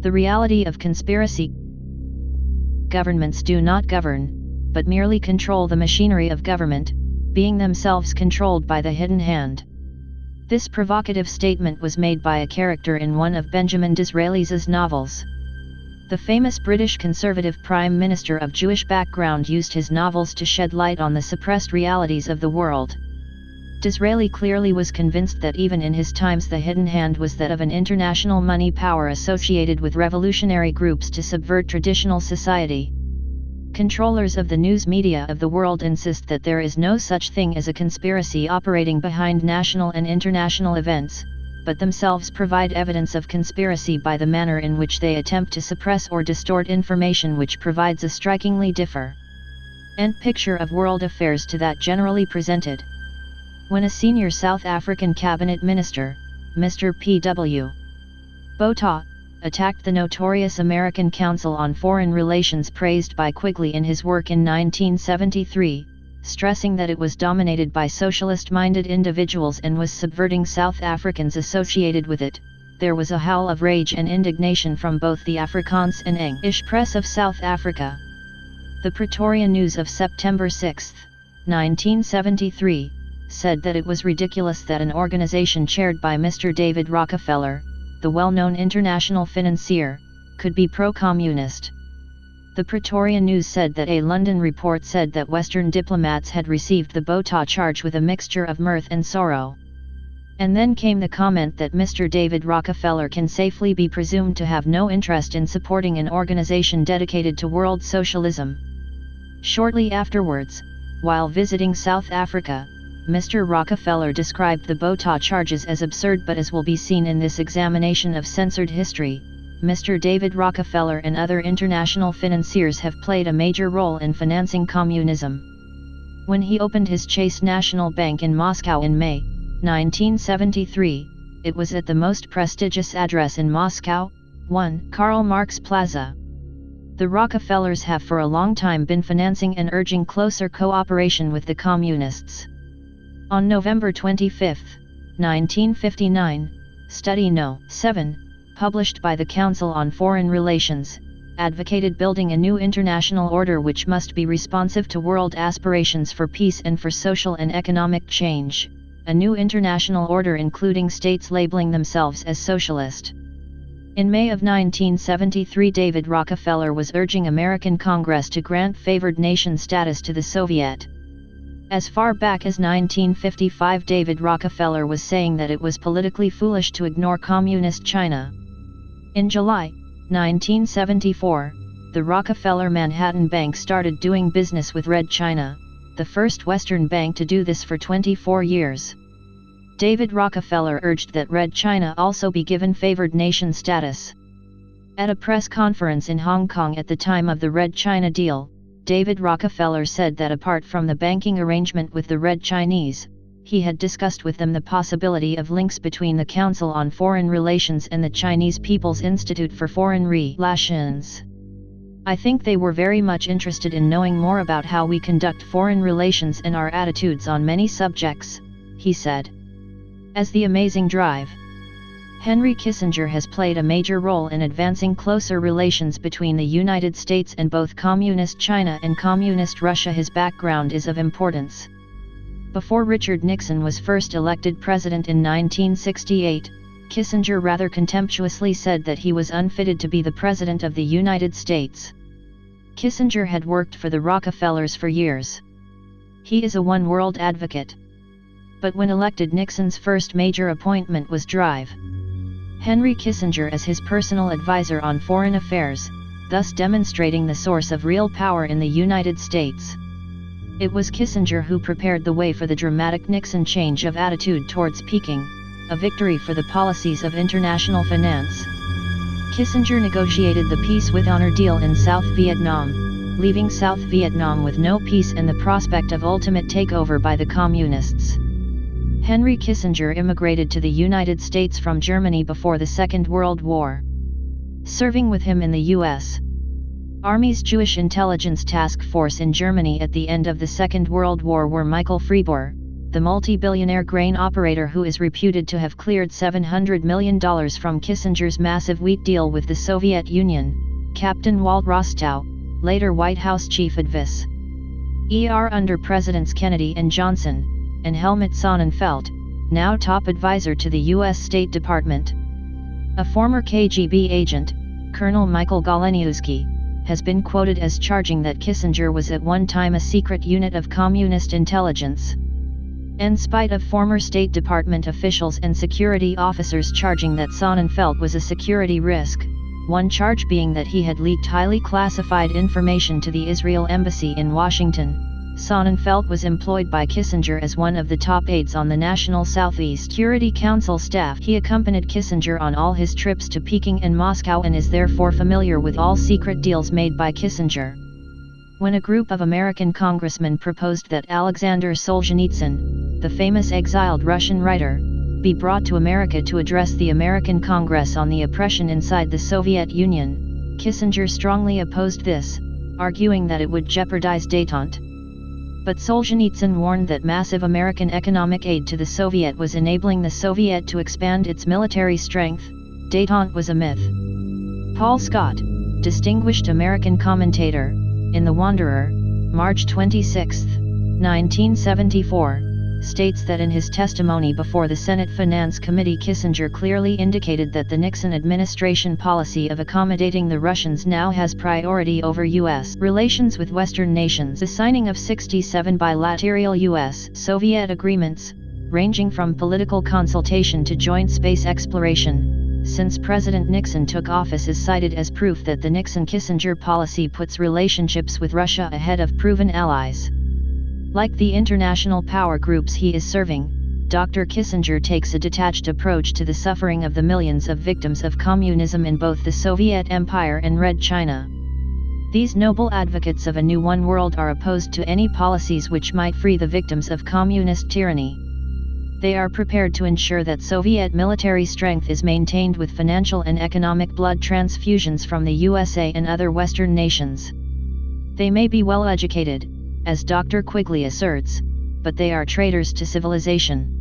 The reality of conspiracy: governments do not govern, but merely control the machinery of government, being themselves controlled by the hidden hand. This provocative statement was made by a character in one of Benjamin Disraelis' novels. The famous British conservative Prime Minister of Jewish background used his novels to shed light on the suppressed realities of the world. Disraeli clearly was convinced that even in his times the hidden hand was that of an international money power associated with revolutionary groups to subvert traditional society. Controllers of the news media of the world insist that there is no such thing as a conspiracy operating behind national and international events, but themselves provide evidence of conspiracy by the manner in which they attempt to suppress or distort information, which provides a strikingly different picture of world affairs to that generally presented. When a senior South African cabinet minister, Mr. P.W. Botha, attacked the notorious American Council on Foreign Relations praised by Quigley in his work in 1973, stressing that it was dominated by socialist-minded individuals and was subverting South Africans associated with it, there was a howl of rage and indignation from both the Afrikaans and English press of South Africa. The Pretoria News of September 6, 1973, said that it was ridiculous that an organization chaired by Mr. David Rockefeller, the well-known international financier, could be pro-communist. The Pretoria News said that a London report said that Western diplomats had received the Botha charge with a mixture of mirth and sorrow. And then came the comment that Mr. David Rockefeller can safely be presumed to have no interest in supporting an organization dedicated to world socialism. Shortly afterwards, while visiting South Africa, Mr. Rockefeller described the Botha charges as absurd, but as will be seen in this examination of censored history, Mr. David Rockefeller and other international financiers have played a major role in financing communism. When he opened his Chase National Bank in Moscow in May 1973, it was at the most prestigious address in Moscow, 1 Karl Marx Plaza. The Rockefellers have for a long time been financing and urging closer cooperation with the communists. On November 25, 1959, Study No. 7, published by the Council on Foreign Relations, advocated building a new international order which must be responsive to world aspirations for peace and for social and economic change, a new international order including states labeling themselves as socialist. In May of 1973, David Rockefeller was urging American Congress to grant favored nation status to the Soviet. As far back as 1955, David Rockefeller was saying that it was politically foolish to ignore Communist China. In July 1974, the Rockefeller Manhattan Bank started doing business with Red China, the first Western bank to do this for 24 years. David Rockefeller urged that Red China also be given favored nation status. At a press conference in Hong Kong at the time of the Red China deal, David Rockefeller said that apart from the banking arrangement with the Red Chinese, he had discussed with them the possibility of links between the Council on Foreign Relations and the Chinese People's Institute for Foreign Relations. I think they were very much interested in knowing more about how we conduct foreign relations and our attitudes on many subjects, he said. As the amazing drive, Henry Kissinger has played a major role in advancing closer relations between the United States and both Communist China and Communist Russia. His background is of importance. Before Richard Nixon was first elected president in 1968, Kissinger rather contemptuously said that he was unfitted to be the president of the United States. Kissinger had worked for the Rockefellers for years. He is a one-world advocate. But when elected, Nixon's first major appointment was drive Henry Kissinger as his personal advisor on foreign affairs, thus demonstrating the source of real power in the United States. It was Kissinger who prepared the way for the dramatic Nixon change of attitude towards Peking, a victory for the policies of international finance. Kissinger negotiated the peace with honor deal in South Vietnam, leaving South Vietnam with no peace and the prospect of ultimate takeover by the communists. Henry Kissinger immigrated to the United States from Germany before the Second World War. Serving with him in the U.S. Army's Jewish Intelligence Task Force in Germany at the end of the Second World War were Michael Fribourg, the multi-billionaire grain operator who is reputed to have cleared $700 million from Kissinger's massive wheat deal with the Soviet Union, Captain Walt Rostow, later White House chief advice. Under Presidents Kennedy and Johnson, and Helmut Sonnenfeld, now top advisor to the U.S. State Department. A former KGB agent, Colonel Michael Goleniewski, has been quoted as charging that Kissinger was at one time a secret unit of communist intelligence. In spite of former State Department officials and security officers charging that Sonnenfeld was a security risk, one charge being that he had leaked highly classified information to the Israel embassy in Washington, Sonnenfeld was employed by Kissinger as one of the top aides on the National Southeast Security Council staff. He accompanied Kissinger on all his trips to Peking and Moscow and is therefore familiar with all secret deals made by Kissinger. When a group of American congressmen proposed that Aleksandr Solzhenitsyn, the famous exiled Russian writer, be brought to America to address the American Congress on the oppression inside the Soviet Union, Kissinger strongly opposed this, arguing that it would jeopardize détente. But Solzhenitsyn warned that massive American economic aid to the Soviet was enabling the Soviet to expand its military strength. Détente was a myth. Paul Scott, distinguished American commentator, in The Wanderer, March 26, 1974, states that in his testimony before the Senate Finance Committee, Kissinger clearly indicated that the Nixon administration policy of accommodating the Russians now has priority over U.S. relations with Western nations. The signing of 67 bilateral U.S.-Soviet agreements, ranging from political consultation to joint space exploration, since President Nixon took office, is cited as proof that the Nixon-Kissinger policy puts relationships with Russia ahead of proven allies. Like the international power groups he is serving, Dr. Kissinger takes a detached approach to the suffering of the millions of victims of communism in both the Soviet Empire and Red China. These noble advocates of a new one world are opposed to any policies which might free the victims of communist tyranny. They are prepared to ensure that Soviet military strength is maintained with financial and economic blood transfusions from the USA and other Western nations. They may be well educated, as Dr. Quigley asserts, but they are traitors to civilization.